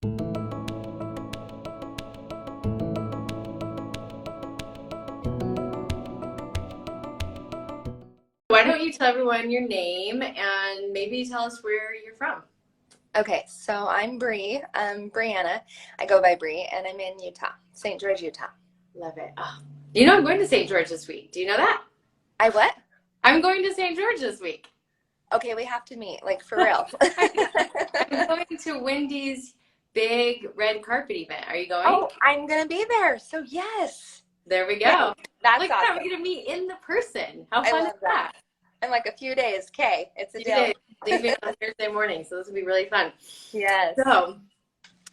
Why don't you tell everyone your name and maybe tell us where you're from? Okay, so I'm Brianna. I go by Bree, and I'm in Utah, St. George, Utah. Love it. Oh, you know, I'm going to St. George this week. Do you know that? I what? I'm going to St. George this week. Okay, we have to meet, like for real. I'm going to Wendy's big red carpet event. Are you going? Oh, I'm gonna be there. So yes. There we Yay, go. that's Look at that. awesome. We're going to meet in the person. How I fun is love that. that? In like a few days. Okay, it's a You deal. did. Leaving on Thursday morning, so this will be really fun. Yes. So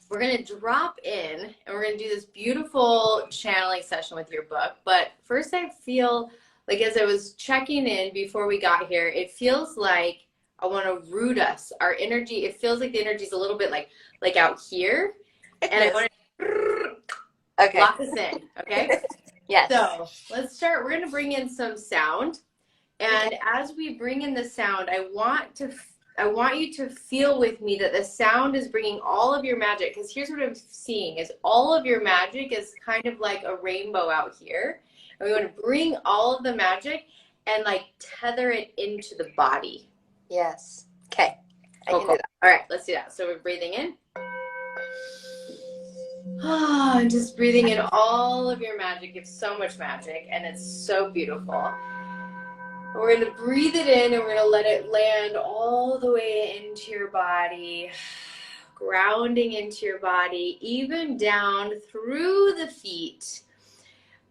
we're going to drop in and we're going to do this beautiful channeling session with your book. But first, I feel like as I was checking in before we got here, it feels like I want to root us. Our energy, it feels like the energy is a little bit like out here. And I want to lock us in, okay? Yes. So let's start. We're going to bring in some sound. And as we bring in the sound, I want you to feel with me that the sound is bringing all of your magic. Because here's what I'm seeing is all of your magic is kind of like a rainbow out here. And we want to bring all of the magic and like tether it into the body. Yes. Okay. I can do that. All right, let's do that. So we're breathing in. And just breathing in all of your magic. You have so much magic, and it's so beautiful. We're going to breathe it in, and we're going to let it land all the way into your body, grounding into your body, even down through the feet,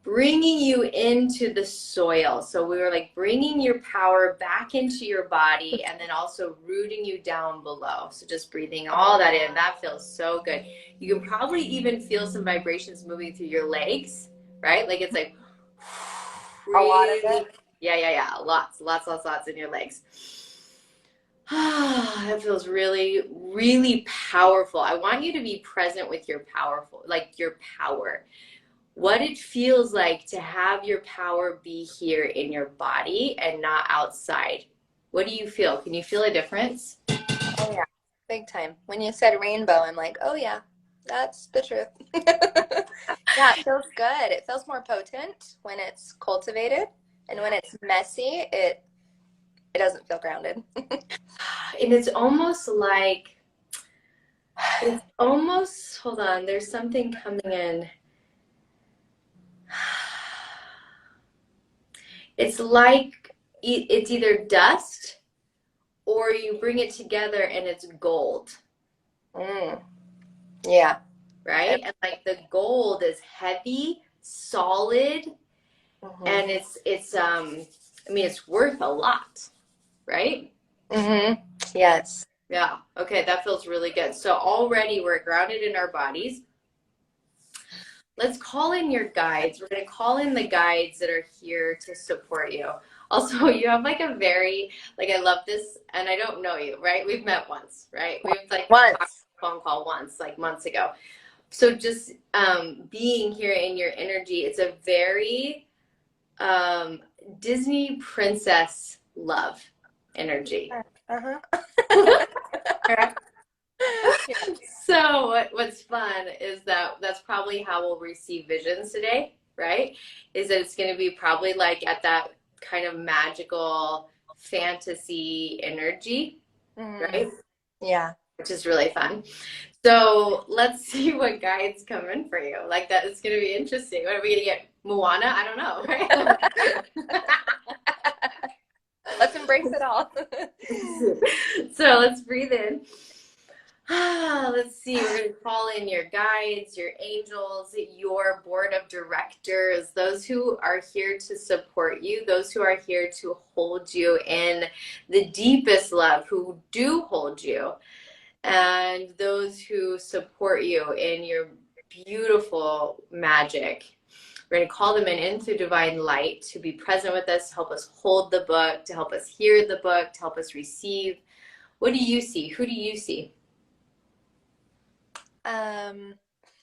bringing you into the soil. So we were like bringing your power back into your body and then also rooting you down below. So just breathing all that in. That feels so good. You can probably even feel some vibrations moving through your legs, right? Like it's like A lot of it. Yeah. Lots in your legs. That feels really, really powerful. I want you to be present with your powerful, like your power. What it feels like to have your power be here in your body and not outside. What do you feel? Can you feel a difference? Oh yeah, big time. When you said rainbow, I'm like, oh yeah, that's the truth. Yeah, it feels good. It feels more potent when it's cultivated, and when it's messy, it doesn't feel grounded. And it's almost, hold on, there's something coming in. It's like it's either dust or you bring it together and it's gold. Yeah. Right? And like the gold is heavy, solid, and it's worth a lot, right? Yes. Yeah. Okay, that feels really good. So already we're grounded in our bodies. Let's call in your guides. We're going to call in the guides that are here to support you. Also, you have like a very, like, I love this, and I don't know you, right? We've met once, right? We've like talked on a phone call once, like months ago. So just being here in your energy, it's a very Disney princess love energy. So what's fun is that's probably how we'll receive visions today, right? Is that it's going to be probably like at that kind of magical fantasy energy, right? Yeah. Which is really fun. So let's see what guides come in for you. Like that, it's going to be interesting. What are we going to get? Moana? I don't know, right? Let's embrace it all. So let's breathe in. Let's see, we're going to call in your guides, your angels, your board of directors, those who are here to support you, those who are here to hold you in the deepest love, who do hold you, and those who support you in your beautiful magic. We're going to call them in through divine light to be present with us, to help us hold the book, to help us hear the book, to help us receive. What do you see? Who do you see?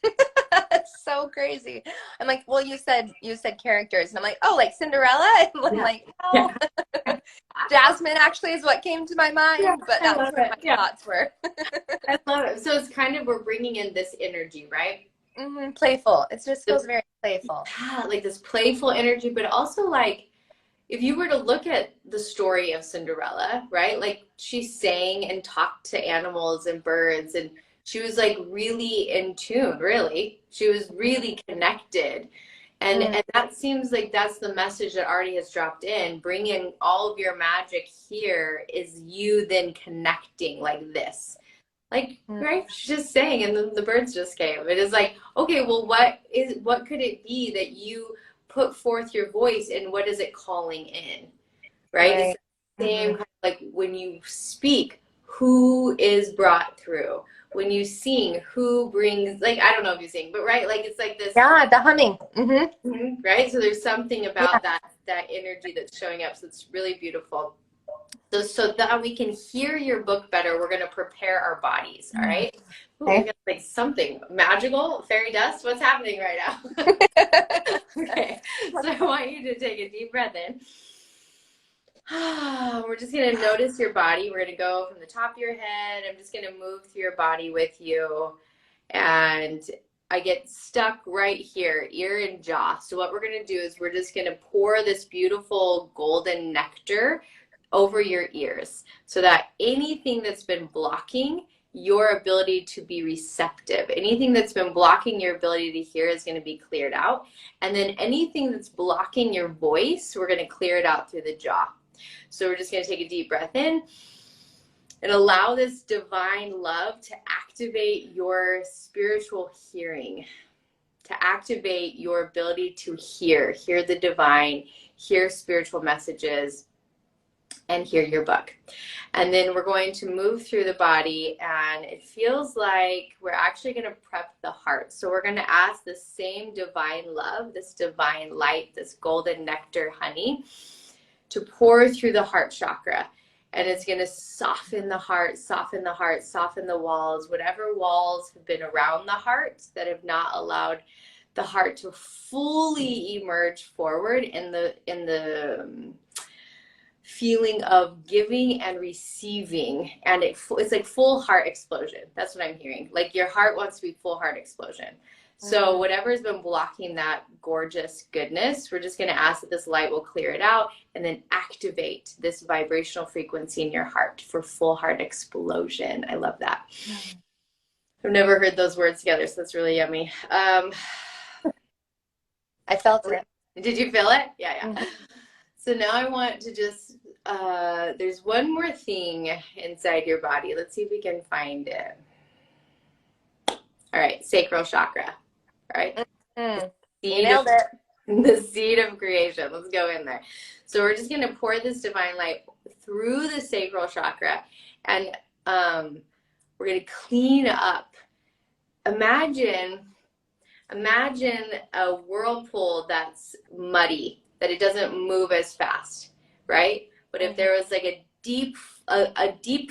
It's so crazy. I'm like, well, you said characters, and I'm like, oh, like Cinderella. And I'm like, no. Jasmine actually is what came to my mind, Yeah, but I that's love where it. my Yeah, thoughts were. I love it. So it's kind of, we're bringing in this energy, right? Playful. It just The, feels very playful. yeah, like this playful energy, but also like, if you were to look at the story of Cinderella, right? Like she sang and talked to animals and birds, and she was like really in tune, really. She was really connected. And that seems like that's the message that already has dropped in. Bringing all of your magic here is you then connecting like this. Like, right? She's just saying, and then the birds just came. It is like, okay, well, what could it be that you put forth your voice, and what is it calling in? Right? It's Right. the same kind of like when you speak, who is brought through? When you sing, who brings, like, I don't know if you sing, but right, like it's like this. Yeah, the humming. Right? So there's something Yeah. about that energy that's showing up. So it's really beautiful. So that we can hear your book better, we're going to prepare our bodies. All right. Ooh, we Okay. got like something magical, fairy dust. What's happening right now? Okay. So I want you to take a deep breath in. We're just going to notice your body. We're going to go from the top of your head. I'm just going to move through your body with you. And I get stuck right here, ear and jaw. So what we're going to do is we're just going to pour this beautiful golden nectar over your ears so that anything that's been blocking your ability to be receptive, anything that's been blocking your ability to hear is going to be cleared out. And then anything that's blocking your voice, we're going to clear it out through the jaw. So we're just going to take a deep breath in and allow this divine love to activate your spiritual hearing, to activate your ability to hear the divine, hear spiritual messages, and hear your book. And then we're going to move through the body, and it feels like we're actually going to prep the heart. So we're going to ask the same divine love, this divine light, this golden nectar honey, to pour through the heart chakra. And it's going to soften the heart, soften the heart, soften the walls, whatever walls have been around the heart that have not allowed the heart to fully emerge forward in the feeling of giving and receiving. And it's like full heart explosion. That's what I'm hearing. Like your heart wants to be full heart explosion. So whatever's been blocking that gorgeous goodness, we're just going to ask that this light will clear it out and then activate this vibrational frequency in your heart for full heart explosion. I love that. I've never heard those words together, so that's really yummy. I felt it. Did you feel it? Yeah. So now I want to just, there's one more thing inside your body. Let's see if we can find it. All right, sacral chakra. All right. You nailed it. The seed of creation. Let's go in there. So we're just going to pour this divine light through the sacral chakra, and we're going to clean up. Imagine a whirlpool that's muddy, that it doesn't move as fast, right? But if there was like a deep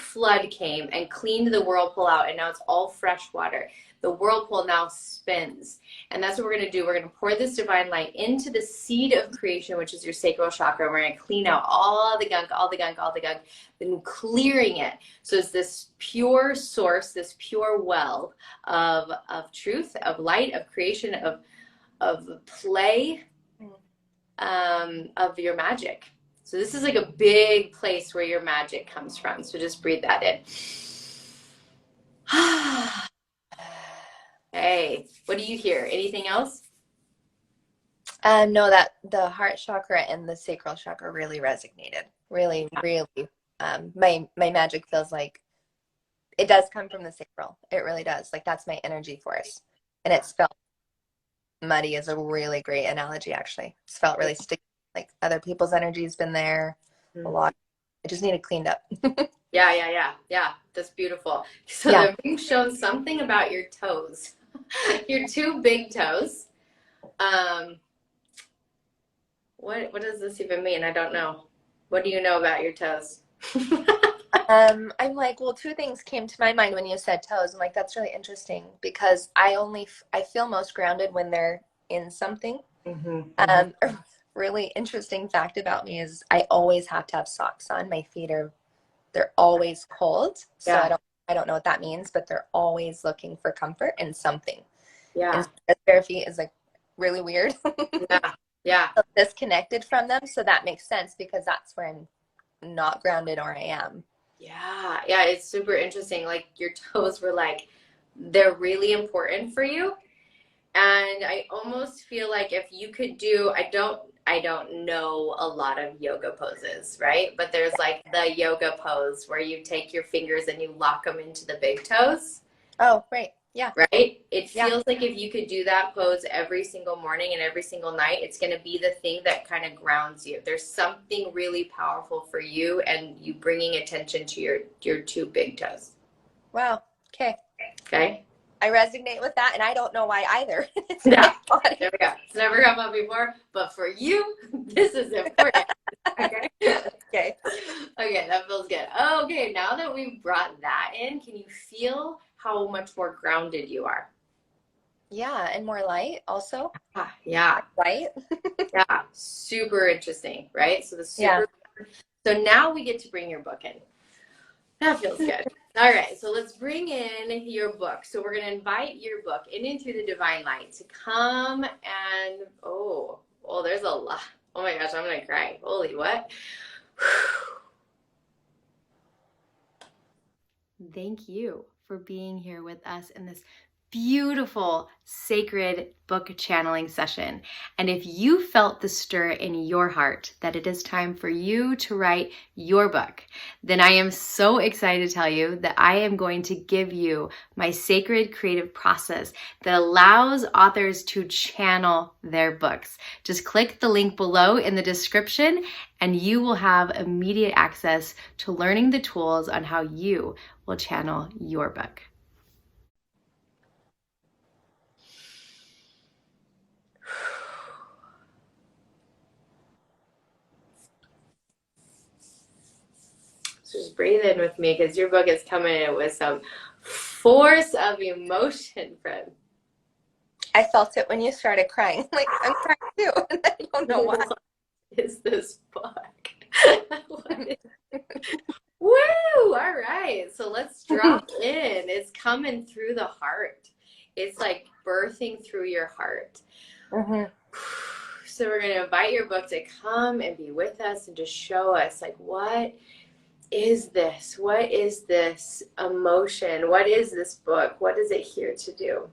flood came and cleaned the whirlpool out, and now it's all fresh water, the whirlpool now spins. And that's what we're going to do. We're going to pour this divine light into the seed of creation, which is your sacral chakra. We're going to clean out all the gunk, then clearing it. So it's this pure source, this pure well of truth, of light, of creation, of play, of your magic. So this is like a big place where your magic comes from. So just breathe that in. Hey, what do you hear? Anything else? No, that the heart chakra and the sacral chakra really resonated. Really. My magic feels like it does come from the sacral. It really does. Like that's my energy force. And it's felt muddy is a really great analogy, actually. It's felt really sticky. Like other people's energy has been there a lot. I just need it cleaned up. Yeah. That's beautiful. So they're being shown something about your toes. Your two big toes. What does this even mean? I don't know. What do you know about your toes? I'm like, well, two things came to my mind when you said toes. I'm like, that's really interesting because I feel most grounded when they're in something. really interesting fact about me is I always have to have socks on. My feet they're always cold. So Yeah. I don't know what that means, but they're always looking for comfort in something. Yeah. And bare feet is like really weird. Yeah. Yeah. So disconnected from them. So that makes sense because that's where I'm not grounded or I am. Yeah. Yeah. It's super interesting. Like your toes were like, they're really important for you. And I almost feel like if you could do, I don't know a lot of yoga poses, right? But there's like the yoga pose where you take your fingers and you lock them into the big toes, Oh, great. Yeah. right? It Yeah. feels like if you could do that pose every single morning and every single night, it's going to be the thing that kind of grounds you. There's something really powerful for you and you bringing attention to your two big toes. Wow. Okay. Okay? I resonate with that, and I don't know why either. It's Yeah, my body. there we go. It's never come up before, but for you, this is important. Okay. Okay. Okay, that feels good. Okay, now that we've brought that in, can you feel how much more grounded you are? Yeah, and more light also. Yeah, Light. yeah. Super interesting, right? So Yeah. so now we get to bring your book in. That feels good. All right, so let's bring in your book. So we're going to invite your book into the divine light to come and, there's a lot. Oh my gosh, I'm going to cry. Holy what? Thank you for being here with us in this beautiful, sacred book channeling session. And if you felt the stir in your heart that it is time for you to write your book, then I am so excited to tell you that I am going to give you my sacred creative process that allows authors to channel their books. Just click the link below in the description and you will have immediate access to learning the tools on how you will channel your book. So just breathe in with me because your book is coming in with some force of emotion, friend. I felt it when you started crying. Like, I'm crying too. I don't know why. What is this book? Woo! All right. So let's drop in. It's coming through the heart. It's like birthing through your heart. Mm-hmm. So we're going to invite your book to come and be with us and just show us like what is this? What is this emotion? What is this book? What is it here to do?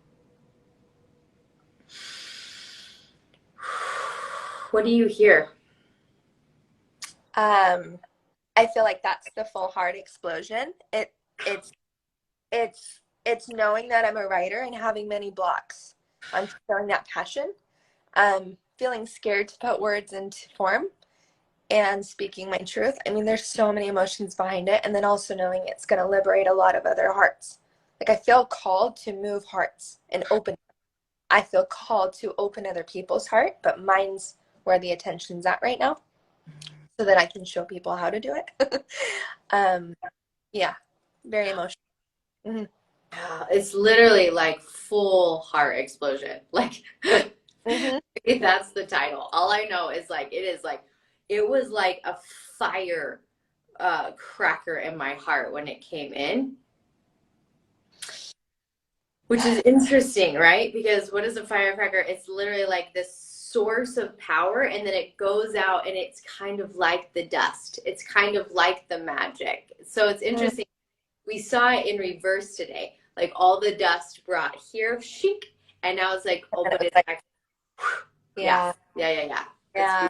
What do you hear? I feel like that's the full heart explosion. It's knowing that I'm a writer and having many blocks. I'm feeling that passion. Feeling scared to put words into form and speaking my truth. I mean, there's so many emotions behind it. And then also knowing it's going to liberate a lot of other hearts. Like I feel called to move hearts and open. I feel called to open other people's heart, but mine's where the attention's at right now so that I can show people how to do it. Yeah, very emotional. Mm-hmm. It's literally like full heart explosion. Like Mm-hmm. that's the title. All I know is like it was like a fire cracker in my heart when it came in. Which is interesting, right? Because what is a firecracker? It's literally like this source of power, and then it goes out and it's kind of like the dust. It's kind of like the magic. So it's interesting. We saw it in reverse today. Like all the dust brought here, chic, and now it's like open it back. Yeah. Yeah.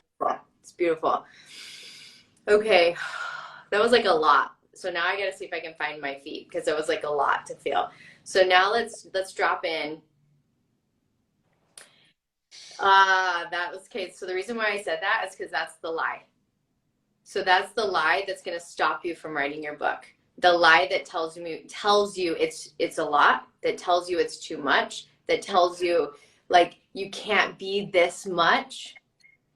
It's beautiful. Okay. That was like a lot. So now I gotta see if I can find my feet because it was like a lot to feel. So now let's drop in. That was okay. So the reason why I said that is because that's the lie. So that's the lie that's gonna stop you from writing your book. The lie that tells you it's a lot, that tells you it's too much, that tells you like you can't be this much.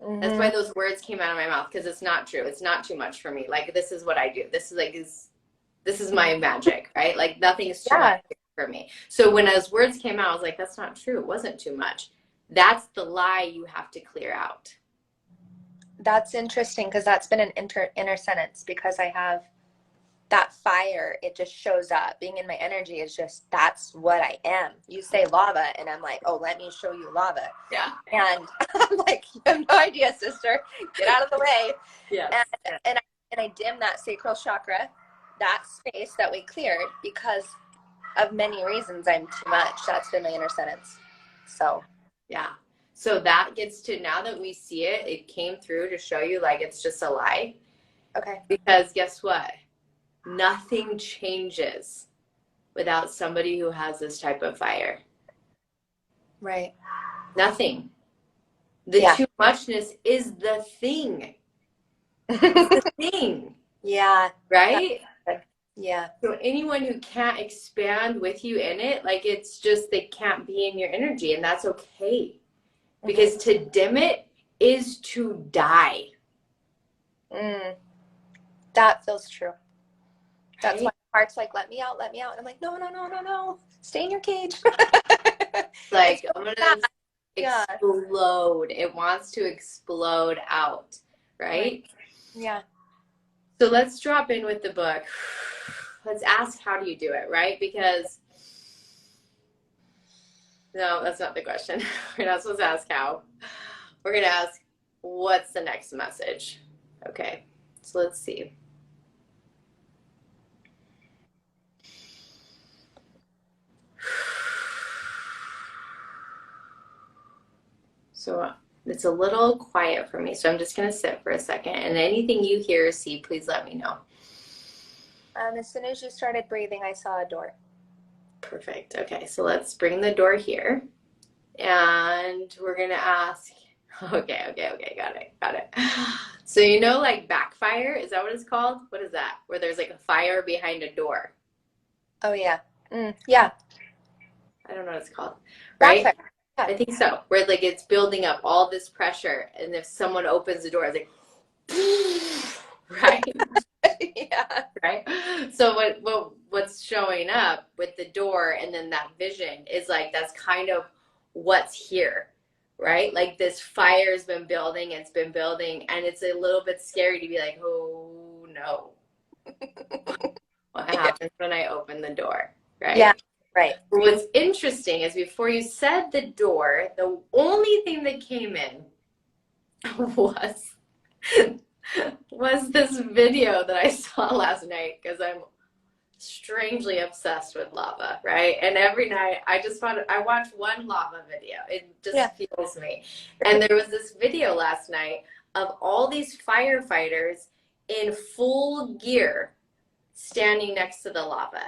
Mm-hmm. That's why those words came out of my mouth, because it's not true. It's not too much for me. Like this is what I do. This is my magic, right? Like nothing is too much for me. So when those words came out, I was like, that's not true. It wasn't too much. That's the lie you have to clear out. That's interesting because that's been an inner sentence because I have that fire. It just shows up. Being in my energy is just, that's what I am. You say lava and I'm like, oh, let me show you lava. Yeah. And I'm like, you have no idea, sister. Get out of the way. Yes. And I dim that sacral chakra, that space that we cleared because of many reasons. I'm too much. That's been my inner sentence. So yeah. So that gets to, now that we see it, it came through to show you like it's just a lie. okay. Because guess what? Nothing changes without somebody who has this type of fire. Right. Nothing. The too muchness is the thing. It's the thing. Yeah. Right? Yeah. So anyone who can't expand with you in it, like it's just they can't be in your energy, and that's okay. Because to dim it is to die. That feels true. That's Right? why my heart's like, let me out, let me out. And I'm like, no, no, no, no, no. Stay in your cage. Like, I'm going to Yeah. explode. It wants to explode out. Right? Yeah. So let's drop in with the book. Let's ask, how do you do it, right? Because, no, that's not the question. We're not supposed to ask how. We're going to ask, what's the next message? Okay, so let's see. So it's a little quiet for me, so I'm just going to sit for a second. And anything you hear or see, please let me know. As soon as you started breathing, I saw a door. Perfect. Okay, so let's bring the door here. And we're going to ask, okay, got it. So you know like backfire, is that what it's called? What is that? Where there's like a fire behind a door. Oh, yeah. Yeah. I don't know what it's called. Right? Backfire. Yeah. I think so. Where like it's building up all this pressure, and if someone opens the door, it's like, right? Yeah. Right. So what's showing up with the door and then that vision is like that's kind of what's here, right? Like this fire's been building, it's been building, and it's a little bit scary to be like, oh no, what happens when I open the door, right? Yeah. Right. What's interesting is before you said the door, the only thing that came in was this video that I saw last night because I'm strangely obsessed with lava, right? And every night I watch one lava video. It just fuels me. And there was this video last night of all these firefighters in full gear standing next to the lava,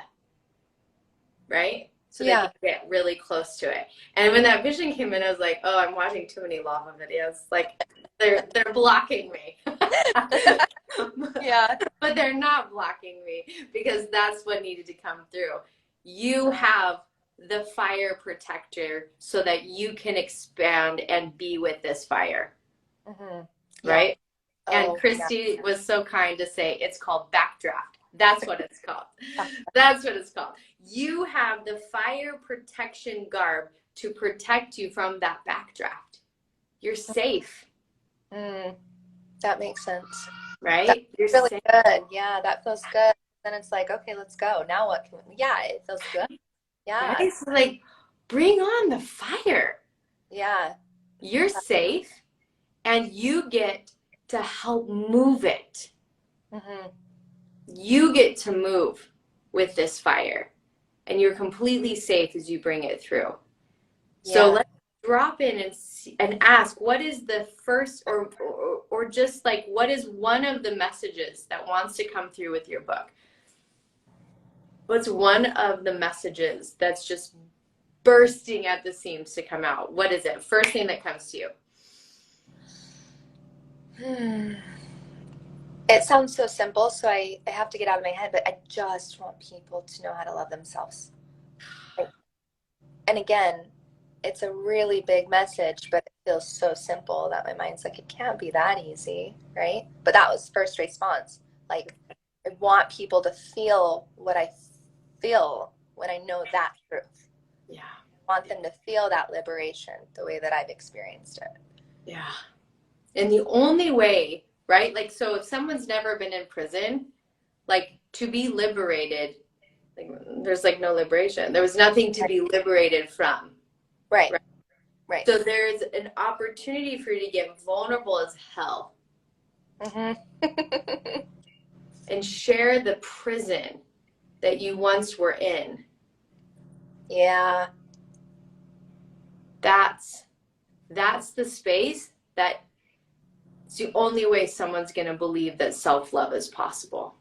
right? So they can get really close to it. And when that vision came in, I was like, oh, I'm watching too many lava videos. Like they're blocking me. Yeah. But they're not blocking me because that's what needed to come through. You have the fire protector so that you can expand and be with this fire. Right? And Christy was so kind to say it's called backdraft. That's what it's called. That's what it's called. You have the fire protection garb to protect you from that backdraft. You're safe. That makes sense. Right? You're really safe. Good. Yeah, that feels good. Then it's like, okay, let's go. Now what can we, it feels good. Yeah. Right? So like, bring on the fire. Yeah. You're safe and you get to help move it. You get to move with this fire and you're completely safe as you bring it through. So let's drop in and ask, what is the first or just like, what is one of the messages that wants to come through with your book? What's one of the messages that's just bursting at the seams to come out? What is it? First thing that comes to you. It sounds so simple, so I have to get out of my head, but I just want people to know how to love themselves. And again, it's a really big message, but it feels so simple that my mind's like, it can't be that easy, right? But that was first response. Like, I want people to feel what I feel when I know that truth. Yeah. I want them to feel that liberation the way that I've experienced it. Yeah. And the only way, right? Like, so if someone's never been in prison, like to be liberated, like, there's like no liberation. There was nothing to be liberated from. Right. Right? Right. So there's an opportunity for you to get vulnerable as hell and share the prison that you once were in. Yeah. That's the space that it's the only way someone's going to believe that self-love is possible.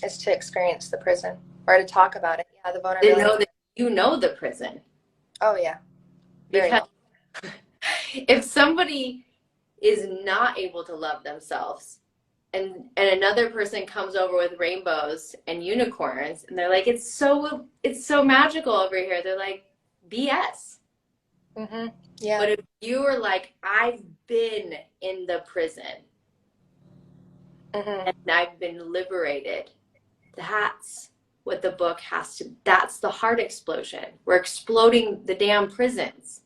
Is to experience the prison or to talk about it. Yeah, the To vulnerability. know that you know the prison. Oh, yeah. Very Because well. if somebody is not able to love themselves and another person comes over with rainbows and unicorns and they're like, it's so magical over here. They're like, BS. Yeah. But if you are like, I've been in the prison and I've been liberated, that's what the book has to, that's the heart explosion. We're exploding the damn prisons.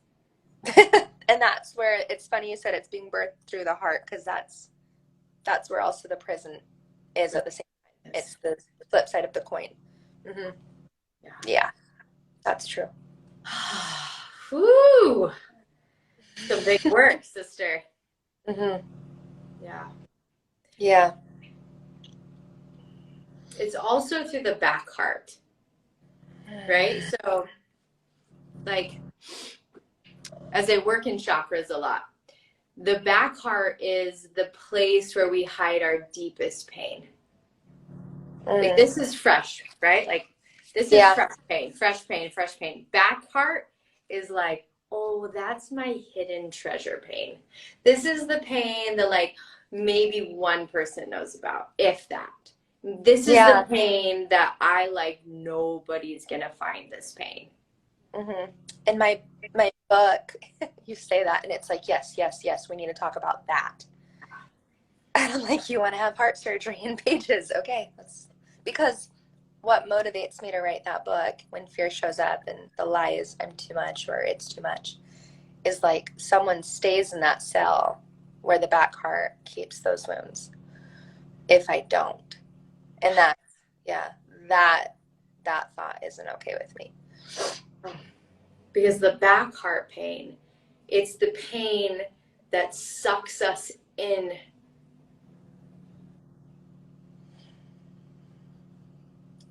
And that's where it's funny you said it's being birthed through the heart, because that's where also the prison is at the same time. It's the flip side of the coin. Yeah, that's true. Woo! Some big work, sister. Yeah. Yeah. It's also through the back heart, right? So, like, as I work in chakras a lot, the back heart is the place where we hide our deepest pain. Like, this is fresh, right? Like, this is fresh pain. Back heart is like, oh, that's my hidden treasure pain. This is the pain that, like, maybe one person knows about, if that. This is the pain that I like, nobody's gonna find this pain. In my book, you say that, and it's like, yes, we need to talk about that. And I'm like, you want to have heart surgery in pages? Okay, because what motivates me to write that book when fear shows up and the lie is I'm too much or it's too much is like someone stays in that cell where the back heart keeps those wounds if I don't. And that thought isn't okay with me. Because the back heart pain, it's the pain that sucks us in.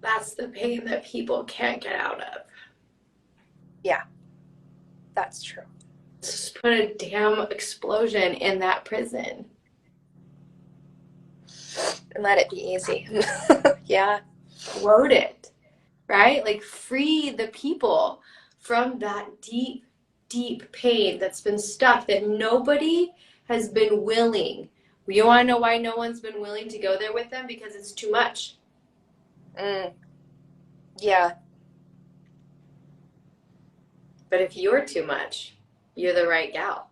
That's the pain that people can't get out of. Yeah, that's true. Just put a damn explosion in that prison. And let it be easy. Yeah. Load it, right? Like, free the people from that deep, deep pain that's been stuck, that nobody has been willing. You want to know why no one's been willing to go there with them? Because it's too much. Yeah. But if you're too much, you're the right gal.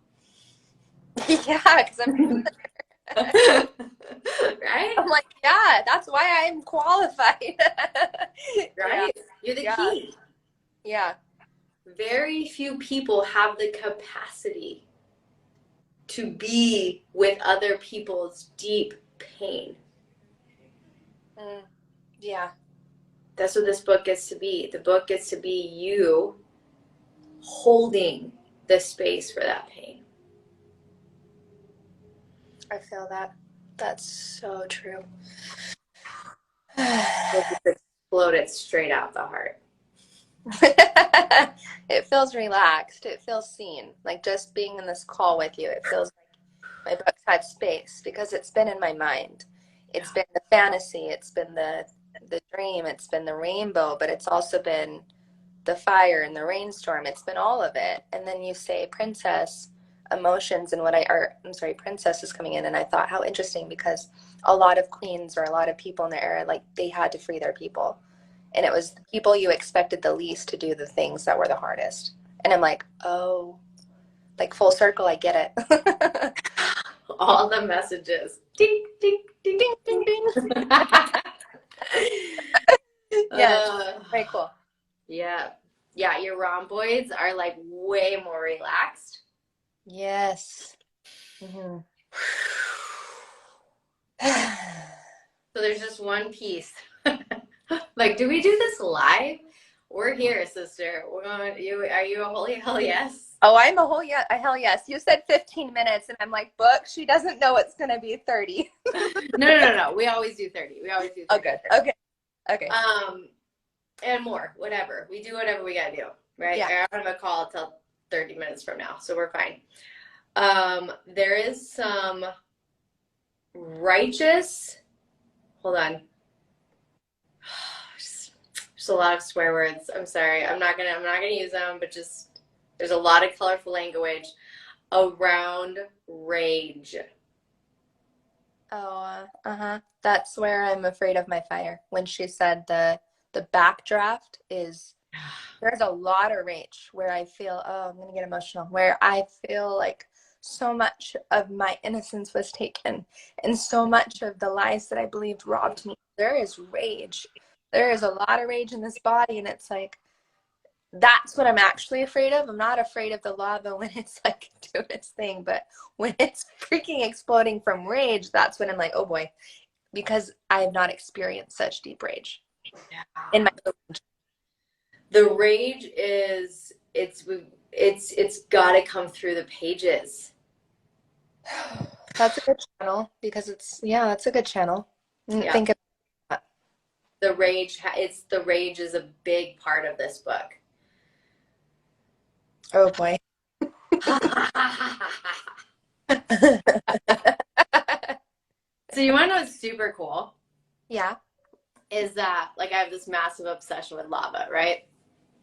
Yeah, because I'm right? I'm like, yeah, that's why I'm qualified. Right? Yeah. You're the key. Yeah. Very few people have the capacity to be with other people's deep pain. Yeah. That's what this book gets to be. The book gets to be you holding the space for that pain. I feel that. That's so true. Explode it straight out the heart. It feels relaxed. It feels seen. Like just being in this call with you, it feels like my book's had space because it's been in my mind. It's been the fantasy. It's been the dream. It's been the rainbow, but it's also been the fire and the rainstorm. It's been all of it. And then you say princess emotions and princess is coming in. And I thought how interesting, because a lot of queens or a lot of people in the era, like they had to free their people. And it was the people you expected the least to do the things that were the hardest. And I'm like, oh, like full circle, I get it. All the messages. Ding, ding, ding, ding, ding, ding. Yeah, very cool. Yeah. Yeah, your rhomboids are like way more relaxed. Yes. Mhm. So there's just one piece. Like, do we do this live? We're here, sister. We're going. Are you a holy hell yes? Oh, I'm a whole yeah, a hell yes. You said 15 minutes, and I'm like, book. She doesn't know it's gonna be 30. No. We always do 30. We always do 30. Okay. Okay. And more, whatever. We do whatever we gotta do, right? Yeah. I don't have a call till 30 minutes from now, so we're fine. There is some righteous. Hold on. Just a lot of swear words. I'm sorry. I'm not gonna use them, but just there's a lot of colorful language around rage. Oh, uh-huh. That's where I'm afraid of my fire. When she said the backdraft is there's a lot of rage where I feel, oh, I'm gonna get emotional, where I feel like so much of my innocence was taken and so much of the lies that I believed robbed me. There is rage. There is a lot of rage in this body, and it's like that's what I'm actually afraid of. I'm not afraid of the lava when it's like doing its thing, but when it's freaking exploding from rage, that's when I'm like, oh boy, because I have not experienced such deep rage in my. The rage is it's got to come through the pages. That's a good channel because it's a good channel. Yeah. Think of that. The rage is a big part of this book. Oh boy. So you want to know what's super cool? Yeah. Is that like I have this massive obsession with lava, right?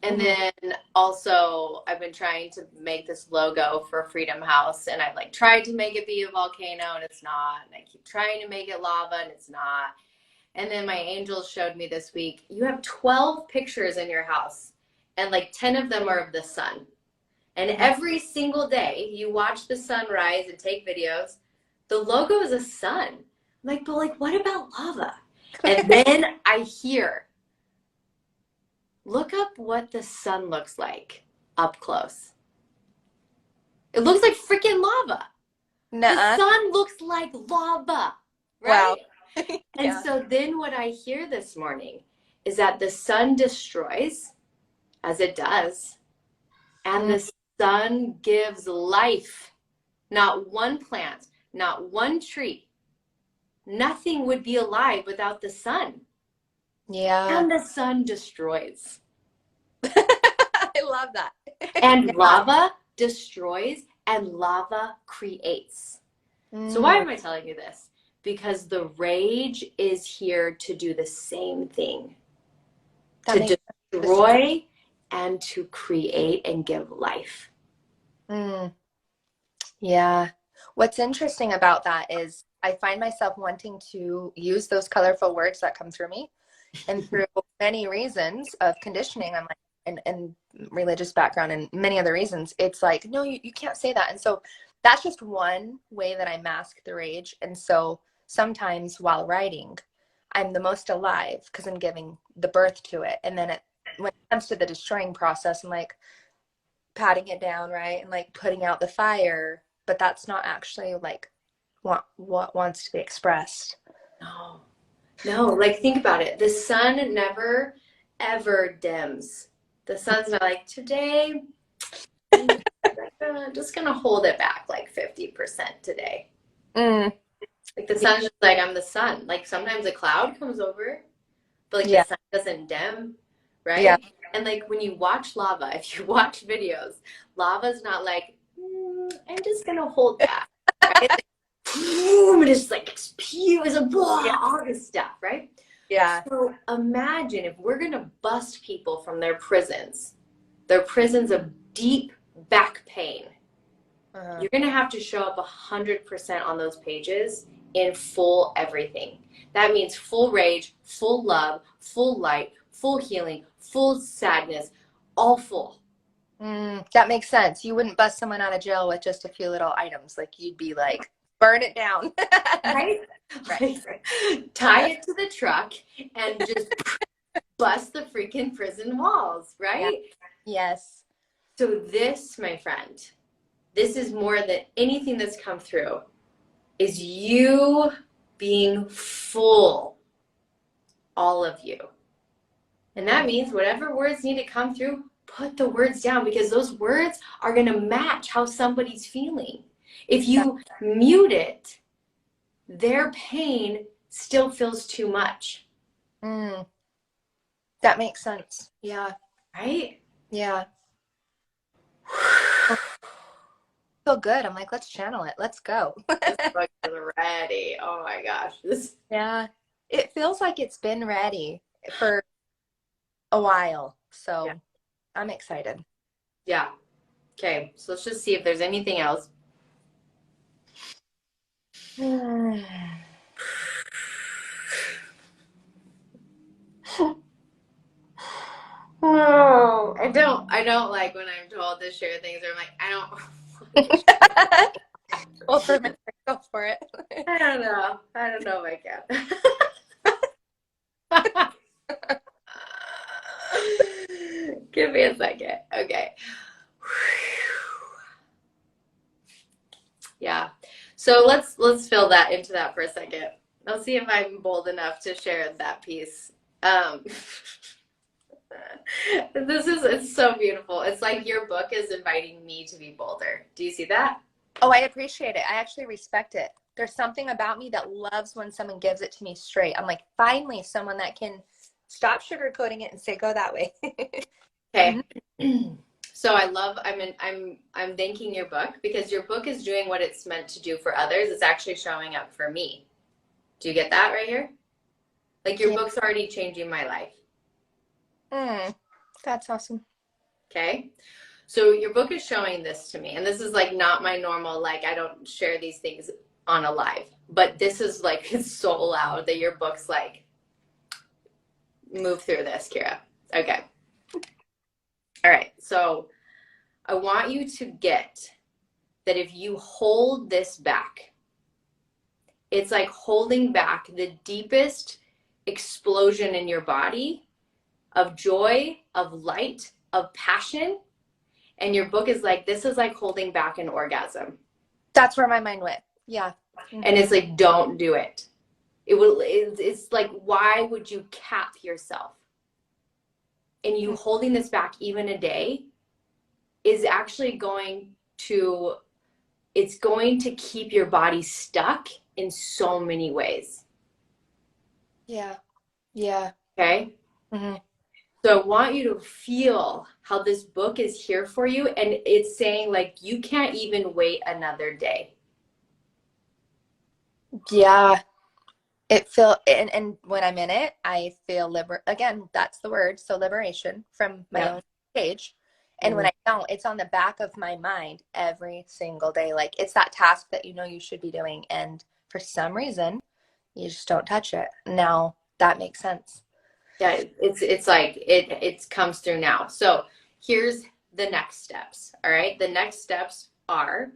And Mhm. then also I've been trying to make this logo for Freedom House, and I've like tried to make it be a volcano and it's not, and I keep trying to make it lava and it's not. And then my angels showed me this week, you have 12 pictures in your house and like 10 of them are of the sun. And every single day you watch the sun rise and take videos. The logo is a sun. I'm like, but like, what about lava? And then I hear, look up what the sun looks like up close. It looks like freaking lava. Nuh-uh. The sun looks like lava, Wow. right? And Yeah. so then what I hear this morning is that the sun destroys, as it does, and the sun gives life. Not one plant, not one tree. Nothing would be alive without the sun. Yeah. And the sun destroys. I love that. And Yeah. lava destroys and lava creates. So why am I telling you this? Because the rage is here to do the same thing. To destroy and to create and give life. Yeah. What's interesting about that is I find myself wanting to use those colorful words that come through me. And through many reasons of conditioning, I'm like, and religious background and many other reasons, it's like, no, you can't say that. And so that's just one way that I mask the rage. And so sometimes while writing, I'm the most alive because I'm giving the birth to it. And then when it comes to the destroying process, I'm like patting it down, right? And like putting out the fire, but that's not actually like what wants to be expressed. No, like think about it. The sun never ever dims. The sun's not like today. I'm just gonna hold it back like 50% today. Like the sun's just like I'm the sun. Like sometimes a cloud comes over, but like the sun doesn't dim, right? Yeah. And like when you watch lava, if you watch videos, lava's not like I'm just gonna hold that, right? Like, boom, and it's like spews and all this stuff, right? Yeah. So imagine if we're gonna bust people from their prisons of deep back pain. You're gonna have to show up 100% on those pages in full everything. That means full rage, full love, full light, full healing, full sadness, all full. That makes sense. You wouldn't bust someone out of jail with just a few little items. Like you'd be like, burn it down. Right? Tie it to the truck and just bust the freaking prison walls, right? Yes. So this, my friend, this is more than anything that's come through, is you being full, all of you. And that means whatever words need to come through, put the words down, because those words are going to match how somebody's feeling. If you mute it, their pain still feels too much. Mm, that makes sense. Yeah. Right? Yeah. Feel good. I'm like, let's channel it. Let's go. This book is ready. Oh my gosh. Yeah. It feels like it's been ready for a while. So Yeah. I'm excited. Yeah. Okay. So let's just see if there's anything else. Oh, I don't like when I'm told to share things, or I'm like, Well, for a minute, go for it. I don't know. I don't know if I can. Give me a second. Okay. Yeah. So let's fill that into that for a second. I'll see if I'm bold enough to share that piece. It's so beautiful. It's like your book is inviting me to be bolder. Do you see that? Oh, I appreciate it. I actually respect it. There's something about me that loves when someone gives it to me straight. I'm like, finally, someone that can stop sugarcoating it and say, go that way. Okay. So I'm thanking your book, because your book is doing what it's meant to do for others. It's actually showing up for me. Do you get that right here? Like your book's already changing my life. That's awesome. Okay. So your book is showing this to me. And this is like not my normal, like I don't share these things on a live, but this is like, it's so loud that your book's like, move through this, Keira. Okay. All right. So I want you to get that if you hold this back, it's like holding back the deepest explosion in your body of joy, of light, of passion. And your book is like, this is like holding back an orgasm. That's where my mind went. Yeah. And it's like, don't do it. It's like, why would you cap yourself? And you holding this back even a day is actually it's going to keep your body stuck in so many ways. Yeah. Yeah. Okay. Mm-hmm. So I want you to feel how this book is here for you. And it's saying like, you can't even wait another day. Yeah. And when I'm in it, I feel again, that's the word. So liberation from my own cage. And when I don't, it's on the back of my mind every single day. Like it's that task that you know you should be doing. And for some reason, you just don't touch it. Now that makes sense. Yeah, it's like it comes through now. So here's the next steps. All right. The next steps are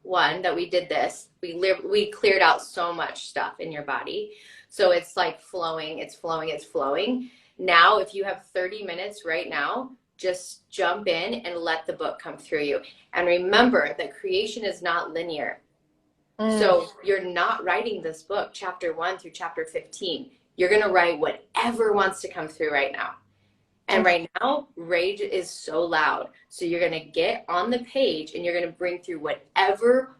one, that we did this. We cleared out so much stuff in your body. So it's like flowing, it's flowing, it's flowing. Now, if you have 30 minutes right now, just jump in and let the book come through you. And remember that creation is not linear. So you're not writing this book, chapter 1 through chapter 15. You're going to write whatever wants to come through right now. And right now, rage is so loud. So you're going to get on the page and you're going to bring through whatever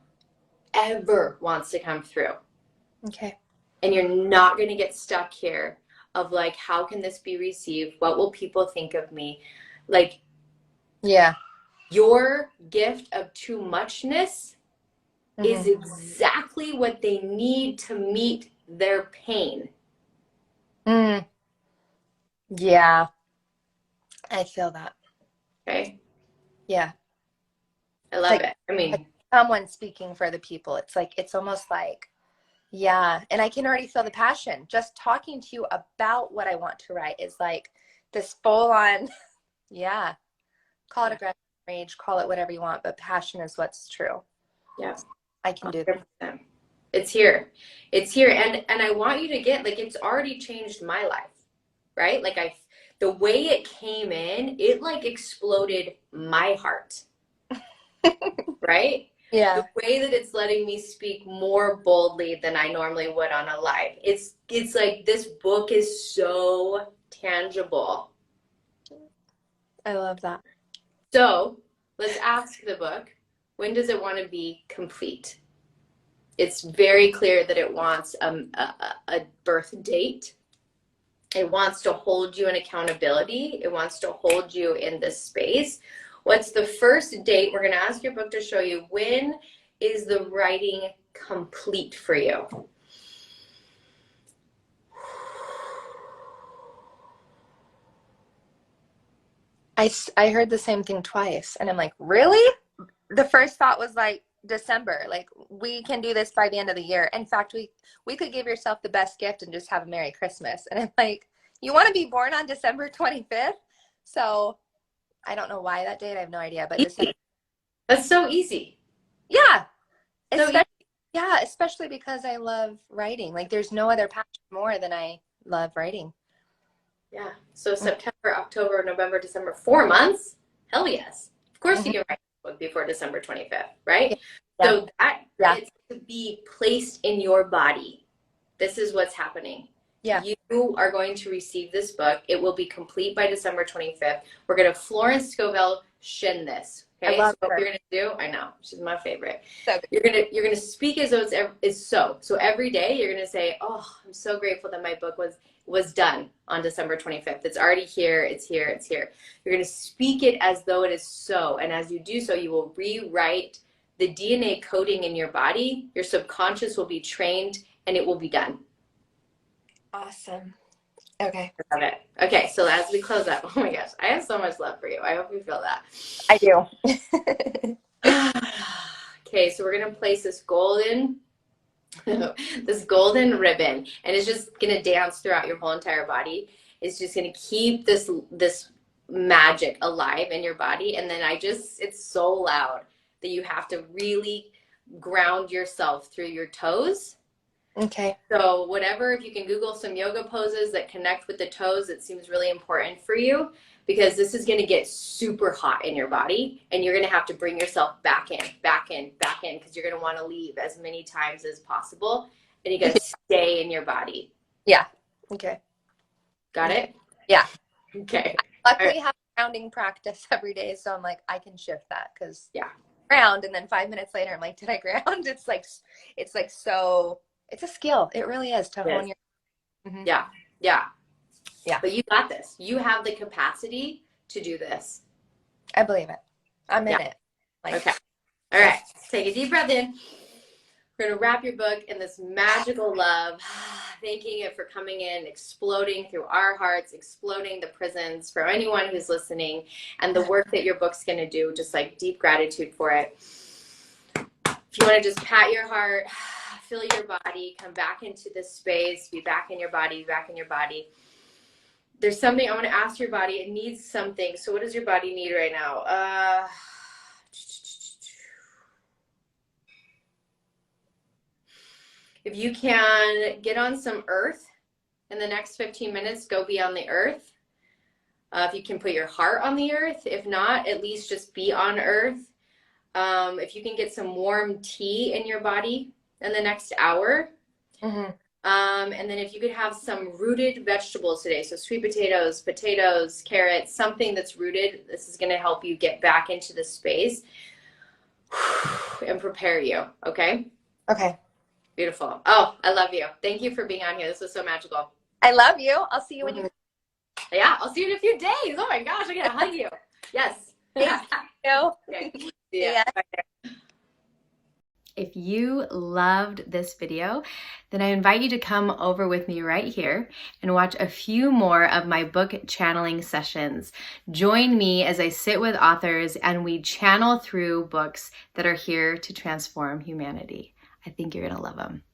ever wants to come through. Okay. And you're not going to get stuck here of like, how can this be received? What will people think of me? Like, yeah, your gift of too muchness is exactly what they need to meet their pain. Yeah, I feel that. Okay. Yeah. I love it. I mean, like someone speaking for the people. It's almost like, yeah. And I can already feel the passion. Just talking to you about what I want to write is like this full on, yeah. Call it aggression, rage, call it whatever you want, but passion is what's true. yeah. I can do that. It's here. It's here. And I want you to get, like, it's already changed my life, right? Like The way it came in, it like exploded my heart, right? Yeah. The way that it's letting me speak more boldly than I normally would on a live. It's like this book is so tangible. I love that. So let's ask the book, when does it want to be complete? It's very clear that it wants a birth date. It wants to hold you in accountability. It wants to hold you in this space. What's the first date? We're going to ask your book to show you, when is the writing complete for you? I heard the same thing twice, and I'm like, really? The first thought was like December, like we can do this by the end of the year. In fact, we could give yourself the best gift and just have a Merry Christmas. And I'm like, you want to be born on December 25th? So I don't know why that date. I have no idea, but December. That's so easy. Yeah. So Especially, yeah, especially because I love writing. Like there's no other passion more than I love writing. yeah. So September, October, November, December, 4 months? Hell yes. Of course you can write a book before December 25th, right? Yeah. So that it's to be placed in your body. This is what's happening. Yeah. You are going to receive this book. It will be complete by December 25th. We're going to Florence Scovel shin this. Okay, I love so her. what you're gonna do, I know, she's my favorite. So You're gonna speak as though it's so. So every day you're gonna say, "Oh, I'm so grateful that my book was done on December 25th. It's already here. It's here. It's here." You're gonna speak it as though it is so, and as you do so, you will rewrite the DNA coding in your body. Your subconscious will be trained, and it will be done. awesome. Okay. Love it. Okay, so as we close up, oh my gosh, I have so much love for you. I hope you feel that. I do. Okay, so we're gonna place this golden ribbon, and it's just gonna dance throughout your whole entire body. It's just gonna keep this magic alive in your body. And then it's so loud that you have to really ground yourself through your toes. Okay. So whatever, if you can Google some yoga poses that connect with the toes, it seems really important for you, because this is going to get super hot in your body, and you're going to have to bring yourself back in, because you're going to want to leave as many times as possible, and you got to stay in your body. Yeah. Okay. Got it? Yeah. Okay. Luckily, I have grounding practice every day, so I'm like, I can shift that, because ground, and then 5 minutes later, I'm like, did I ground? It's like so. It's a skill. It really is to hone your. Mm-hmm. Yeah. But you got this. You have the capacity to do this. I believe it. I'm in it. Okay. All right. Take a deep breath in. We're going to wrap your book in this magical love, thanking it for coming in, exploding through our hearts, exploding the prisons for anyone who's listening, and the work that your book's going to do, just like deep gratitude for it. If you want to just pat your heart, feel your body, come back into this space, be back in your body, There's something I want to ask your body. It needs something. So what does your body need right now? If you can get on some earth in the next 15 minutes, go be on the earth. If you can put your heart on the earth. If not, at least just be on earth. If you can get some warm tea in your body in the next hour. Mm-hmm. And then if you could have some rooted vegetables today, so sweet potatoes, carrots, something that's rooted, this is going to help you get back into the space and prepare you. Okay? Okay. Beautiful. Oh, I love you. Thank you for being on here. This was so magical. I love you. I'll see you when you. Yeah, I'll see you in a few days. Oh my gosh, I gotta hug you. Yes. Thank you. Okay. Yeah. If you loved this video, then I invite you to come over with me right here and watch a few more of my book channeling sessions. Join me as I sit with authors and we channel through books that are here to transform humanity. I think you're gonna love them.